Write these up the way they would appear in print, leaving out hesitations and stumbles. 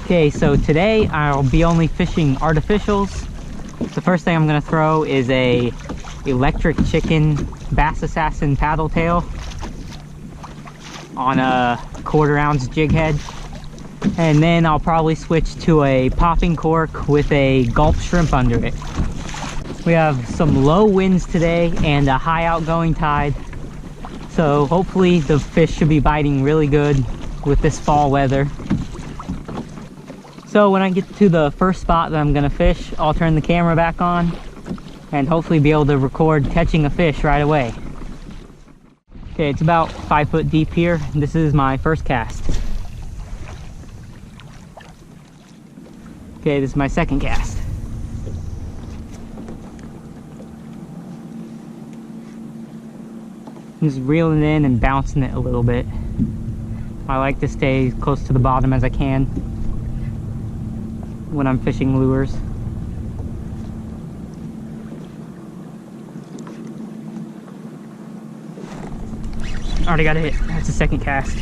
Okay, so today I'll be only fishing artificials. The first thing I'm gonna throw is a electric chicken bass assassin paddle tail on a 1/4 ounce jig head. And then I'll probably switch to a popping cork with a gulp shrimp under it. We have some low winds today and a high outgoing tide. So hopefully the fish should be biting really good with this fall weather. So when I get to the first spot that I'm gonna fish, I'll turn the camera back on and hopefully be able to record catching a fish right away. Okay, it's about 5 foot deep here. This is my first cast. Okay, this is my second cast. I'm just reeling it in and bouncing it a little bit. I like to stay close to the bottom as I can when I'm fishing lures. Already got a hit. That's the second cast.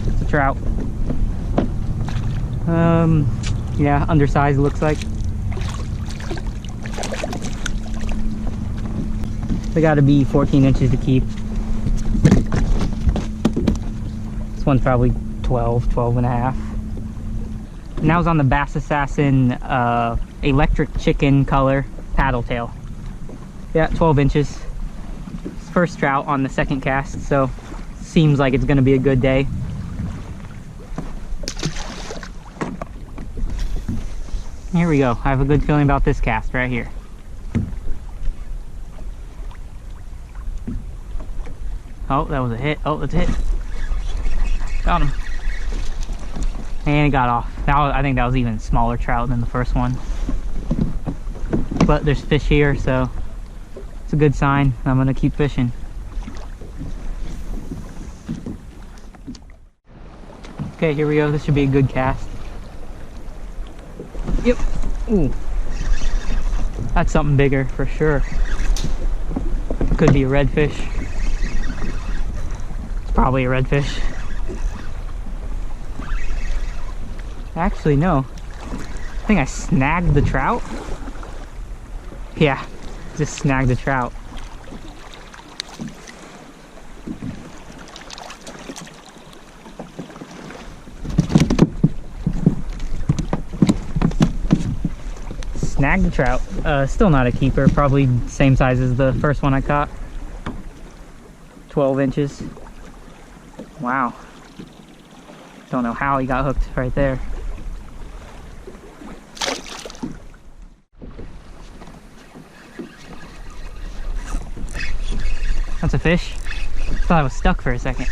It's a trout. Yeah, undersized looks like. They gotta be 14 inches to keep. This one's probably 12 and a half. And that was on the Bass Assassin electric chicken color paddle tail. Yeah, 12 inches. First trout on the second cast, so seems like it's gonna be a good day. Here we go. I have a good feeling about this cast right here. Oh, that was a hit. Oh, that's a hit. Got him. And it got off. I think that was even smaller trout than the first one. But there's fish here, so it's a good sign. I'm gonna keep fishing. Okay, here we go. This should be a good cast. Yep. Ooh. That's something bigger for sure. Could be a redfish. It's probably a redfish. Actually, no. I think I snagged the trout. Yeah, just snagged the trout. Snagged the trout. Still not a keeper. Probably same size as the first one I caught. 12 inches. Wow. Don't know how he got hooked right there. That's a fish. Thought I was stuck for a second.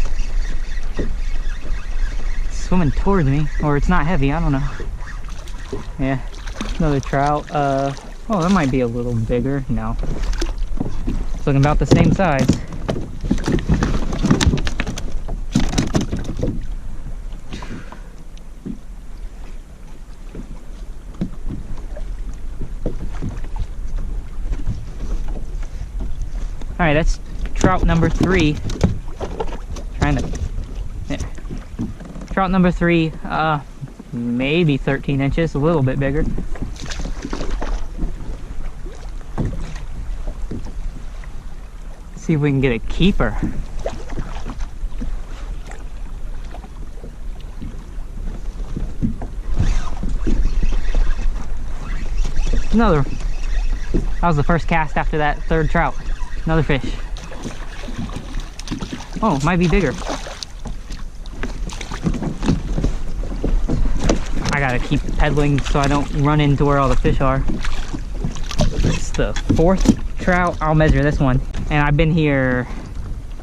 It's swimming towards me, or it's not heavy, I don't know. Yeah, another trout. Oh, that might be a little bigger. No. It's looking about the same size. All right, that's trout number 3. Yeah. Trout number 3, maybe 13 inches, a little bit bigger. Let's see if we can get a keeper. Another. That was the first cast after that third trout. Another fish. Oh, might be bigger. I gotta keep pedaling so I don't run into where all the fish are. It's the 4th trout. I'll measure this one. And I've been here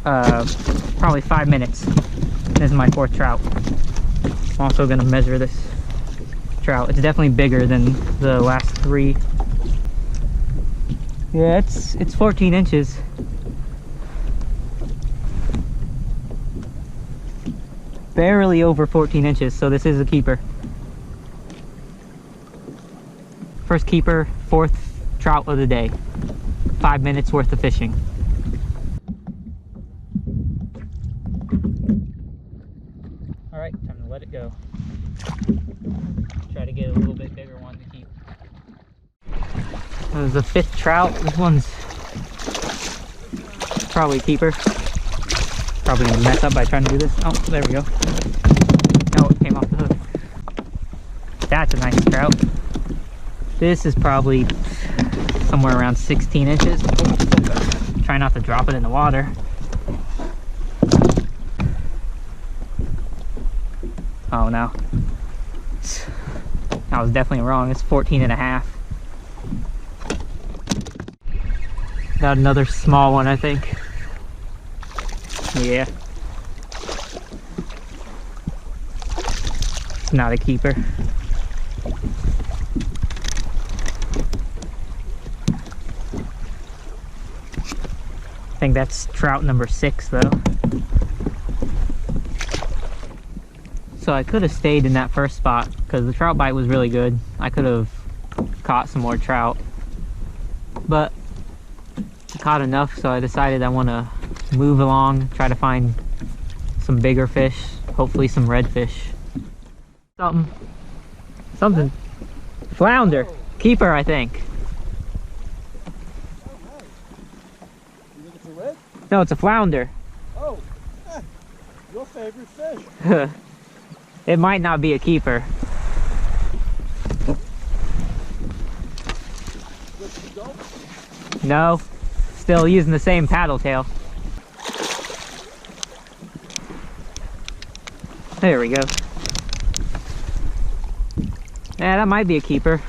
probably 5 minutes. This is my 4th trout. I'm also gonna measure this trout. It's definitely bigger than the last 3. Yeah, it's 14 inches. Barely over 14 inches, so this is a keeper. First keeper, 4th trout of the day. 5 minutes worth of fishing. All right, time to let it go. a 5th trout. This one's probably a keeper. Probably gonna mess up by trying to do this. Oh, there we go. Oh, it came off the hook. That's a nice trout. This is probably somewhere around 16 inches. Try not to drop it in the water. Oh no. I was definitely wrong. It's 14 and a half. Got another small one, I think. Yeah. It's not a keeper. I think that's trout number 6 though. So I could have stayed in that first spot because the trout bite was really good. I could have caught some more trout, but I caught enough, so I decided I want to move along, try to find some bigger fish, hopefully some redfish. Something. Flounder. Keeper, I think. You think it's a red? No, it's a flounder. Oh, your favorite fish. It might not be a keeper. No, still using the same paddle tail. There we go. Yeah, that might be a keeper.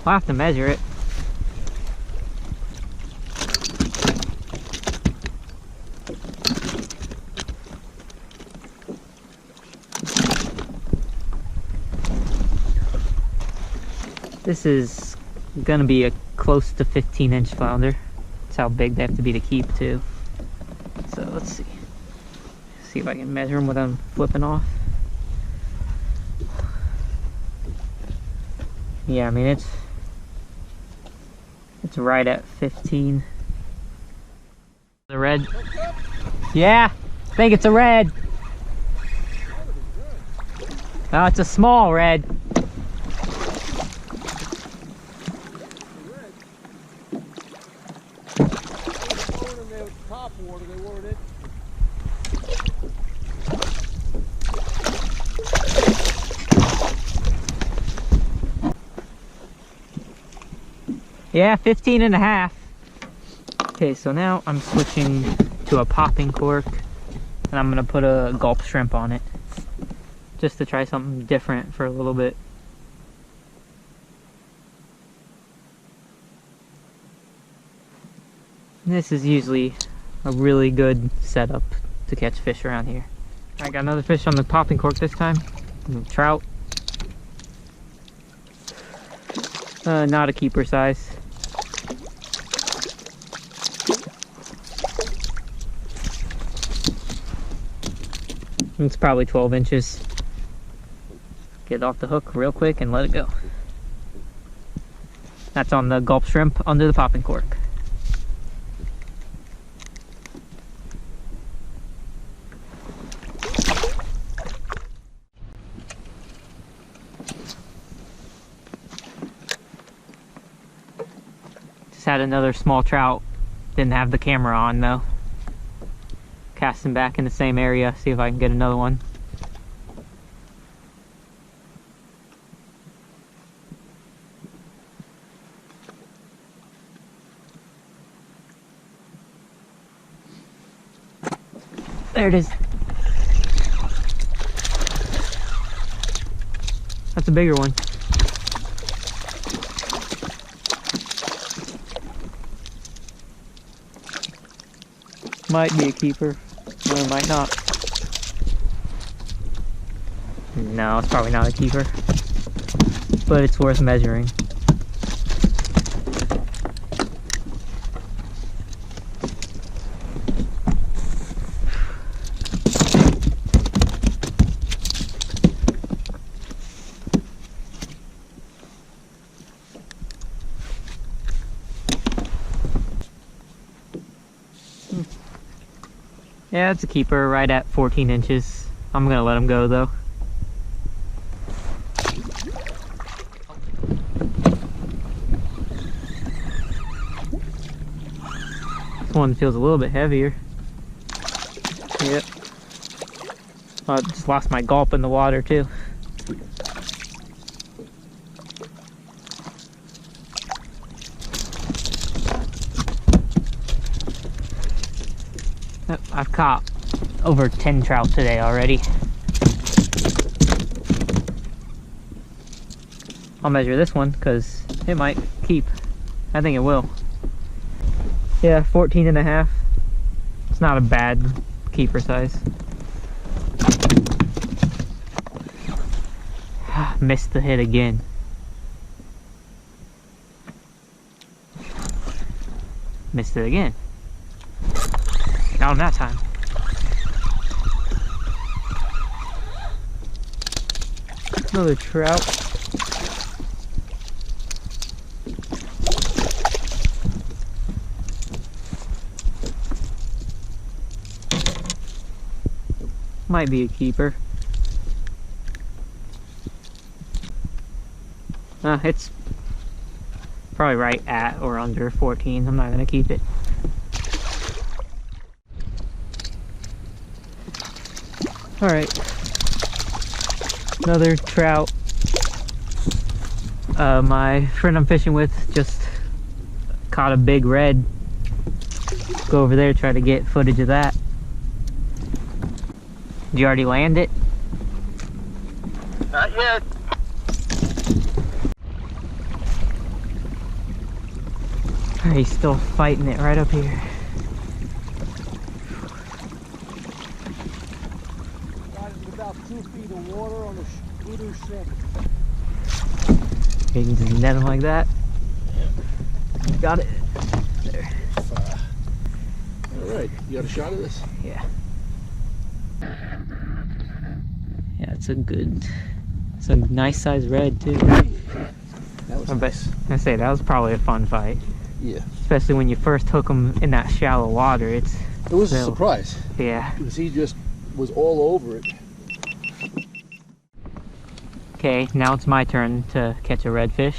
I'll have to measure it. This is gonna be a close to 15-inch flounder. That's how big they have to be to keep too. So let's see. See if I can measure them without flipping off. Yeah, I mean it's right at 15. The red. Yeah, I think it's a red. Oh, it's a small red. Yeah, 15 and a half. Okay, so now I'm switching to a popping cork and I'm gonna put a gulp shrimp on it just to try something different for a little bit. This is usually a really good setup to catch fish around here. I got another fish on the popping cork this time. Trout. Not a keeper size. It's probably 12 inches. Get it off the hook real quick and let it go. That's on the gulp shrimp under the popping cork. Just had another small trout. Didn't have the camera on though. Casting back in the same area, see if I can get another one. There it is. That's a bigger one. Might be a keeper, or it might not. No, it's probably not a keeper, but it's worth measuring. Yeah, it's a keeper right at 14 inches. I'm gonna let him go though. This one feels a little bit heavier. Yep. Oh, I just lost my gulp in the water too. I've caught over 10 trout today already. I'll measure this one because it might keep. I think it will. Yeah, 14 and a half. It's not a bad keeper size. Missed the hit again. Missed it again. Not on that time. Another trout. Might be a keeper. It's probably right at or under 14. I'm not gonna keep it. All right, another trout. My friend I'm fishing with just caught a big red. Go over there, try to get footage of that. Did you already land it? Not yet. He's still fighting it right up here. About 2 feet of water on the voodoo shrimp. You can just net him like that. Got it. There. All right, you got a shot of this? Yeah. Yeah, it's a nice size red too. That was nice. I say that was probably a fun fight. Yeah. Especially when you first hook them in that shallow water. It was a surprise. Yeah. Because he just was all over it. Okay, now it's my turn to catch a redfish.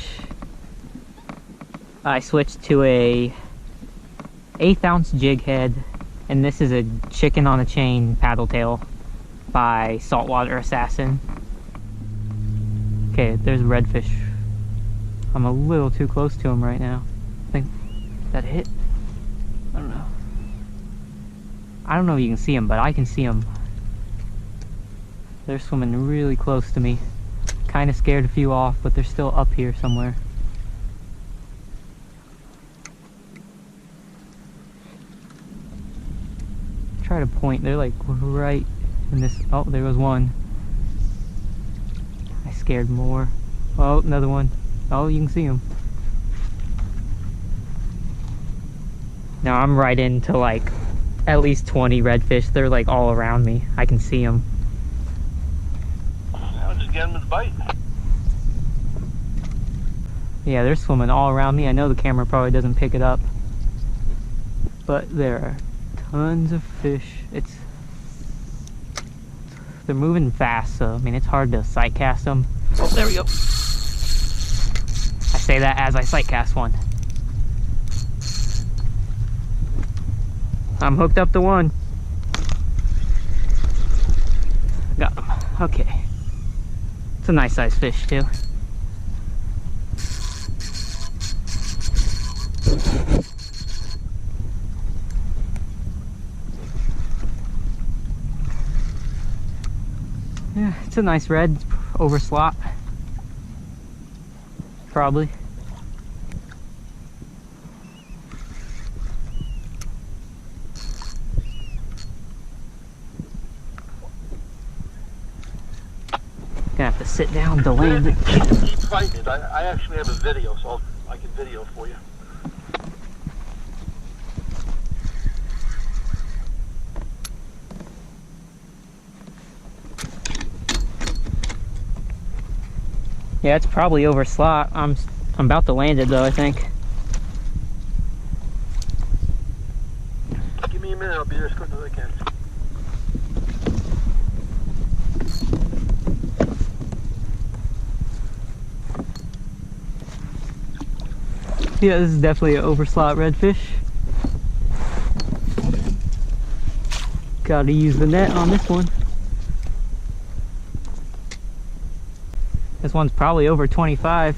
I switched to a 1/8 ounce jig head, and this is a chicken on a chain paddle tail by Saltwater Assassin. Okay, there's a redfish. I'm a little too close to him right now. I think that hit. I don't know. I don't know if you can see him, but I can see him. They're swimming really close to me. Kind of scared a few off, but they're still up here somewhere. Try to point. They're like right in this. Oh, there was one. I scared more. Oh, another one. Oh, you can see him. Now I'm right into like at least 20 redfish. They're like all around me. I can see them. I'll just get him with a bite. Yeah, they're swimming all around me. I know the camera probably doesn't pick it up, but there are tons of fish. They're moving fast, so I mean it's hard to sight cast them. Oh, there we go. I say that as I sight cast one. I'm hooked up to one. Got him. Okay. It's a nice size fish too. Yeah, it's a nice red, over slot. Probably. Gonna have to sit down to land it. Keep fighting it. I actually have a video, so I can video for you. Yeah, it's probably over slot. I'm about to land it though, I think. Give me a minute, I'll be there as quick as I can. Yeah, this is definitely an over slot redfish. Gotta use the net on this one. This one's probably over 25.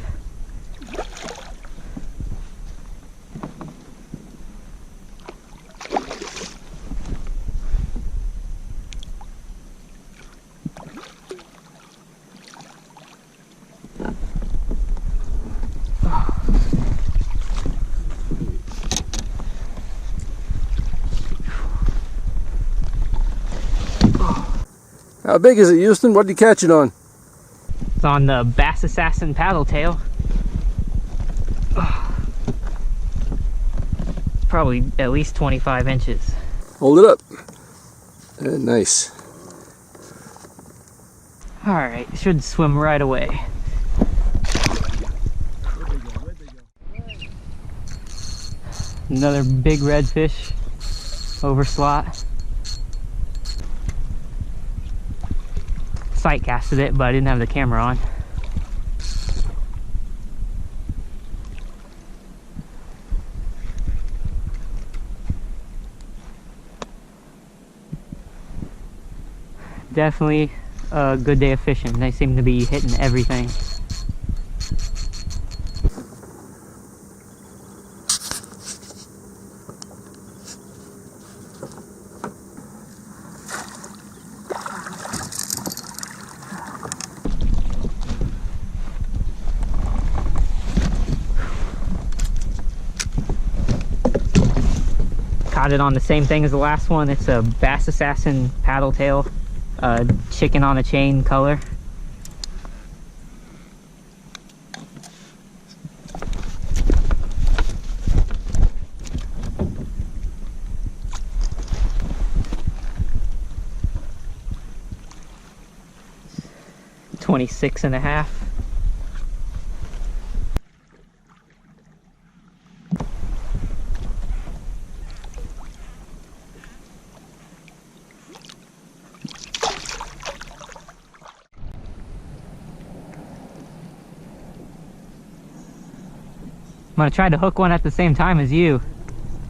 How big is it, Houston? What did you catch it on? It's on the Bass Assassin paddle tail. Probably at least 25 inches. Hold it up. Nice. Alright, should swim right away. Another big redfish over slot. Sight casted it, but I didn't have the camera on. Definitely a good day of fishing. They seem to be hitting everything. Caught it on the same thing as the last one. It's a Bass Assassin paddle tail, chicken on a chain color. $26.5. I'm gonna try to hook one at the same time as you.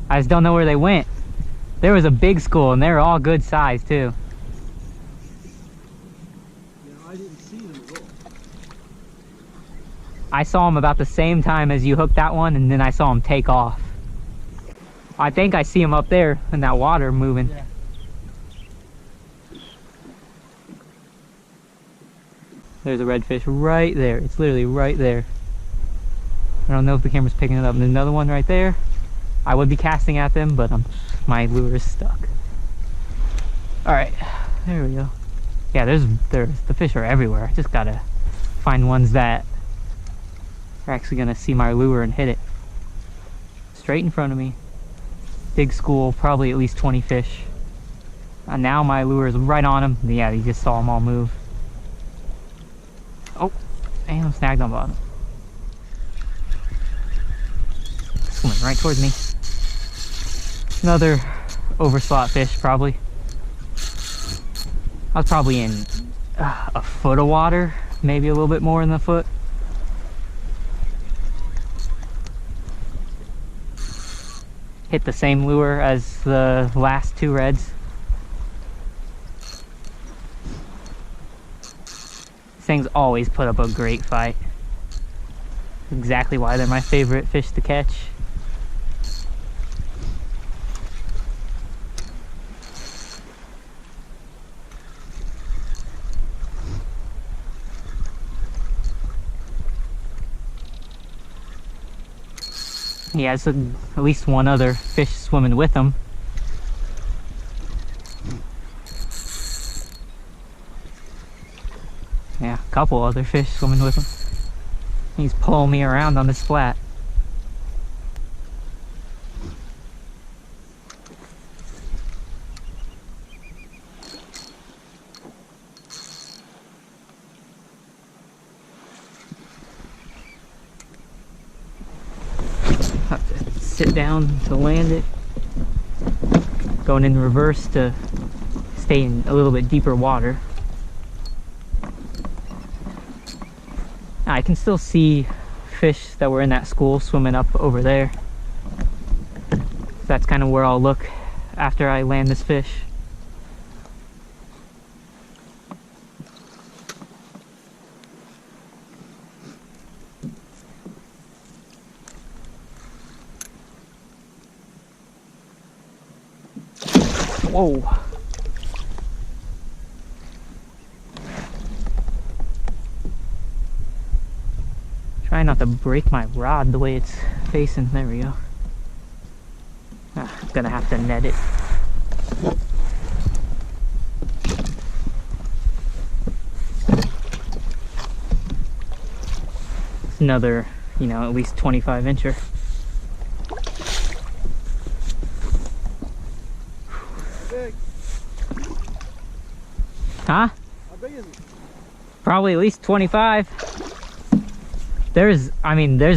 I just don't know where they went. There was a big school and they're all good size too. Yeah, I didn't see them at all. I saw them about the same time as you hooked that one, and then I saw them take off. I think I see them up there in that water moving. Yeah. There's a redfish right there. It's literally right there. I don't know if the camera's picking it up. There's another one right there. I would be casting at them, but my lure is stuck. All right, there we go. Yeah, the fish are everywhere. I just gotta find ones that are actually gonna see my lure and hit it. Straight in front of me. Big school, probably at least 20 fish. And now my lure is right on them. Yeah, you just saw them all move. Oh, and I'm snagged on bottom. Swimming right towards me. Another overslot fish, probably. I was probably in a foot of water, maybe a little bit more than a foot. Hit the same lure as the last two reds. These things always put up a great fight. Exactly why they're my favorite fish to catch. He has at least one other fish swimming with him. Yeah, a couple other fish swimming with him. He's pulling me around on this flat. Sit down to land it, going in reverse to stay in a little bit deeper water. I can still see fish that were in that school swimming up over there. That's kind of where I'll look after I land this fish. Whoa. Try not to break my rod the way it's facing. There we go. I'm gonna have to net it. It's another, you know, at least 25 incher. Big. Huh? How big is it? Probably at least 25. There's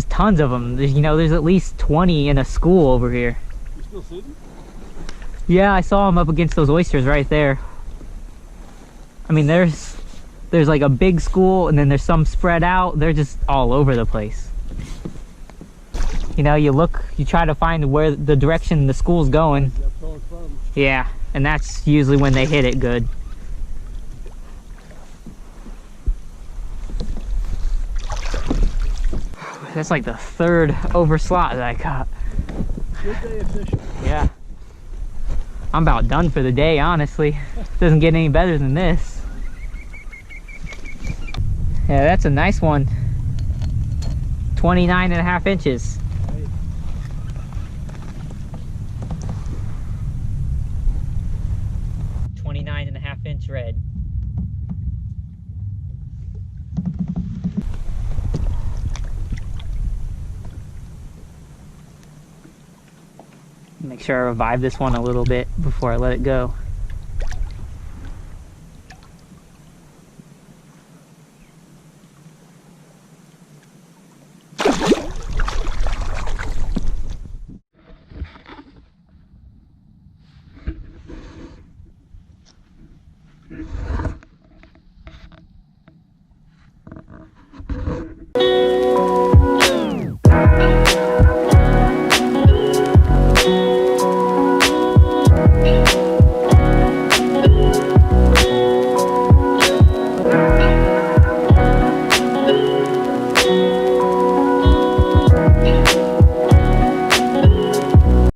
tons of them. You know, there's at least 20 in a school over here. You still see them? Yeah, I saw them up against those oysters right there. I mean, there's like a big school, and then there's some spread out. They're just all over the place. You know, you try to find where the direction the school's going. That's all it's from. Yeah, and that's usually when they hit it good. That's like the third overslot that I caught. Good day of fishing. Yeah. I'm about done for the day, honestly. Doesn't get any better than this. Yeah, that's a nice one. 29.5 inches. Hey. 29.5 inch red. Make sure I revive this one a little bit before I let it go.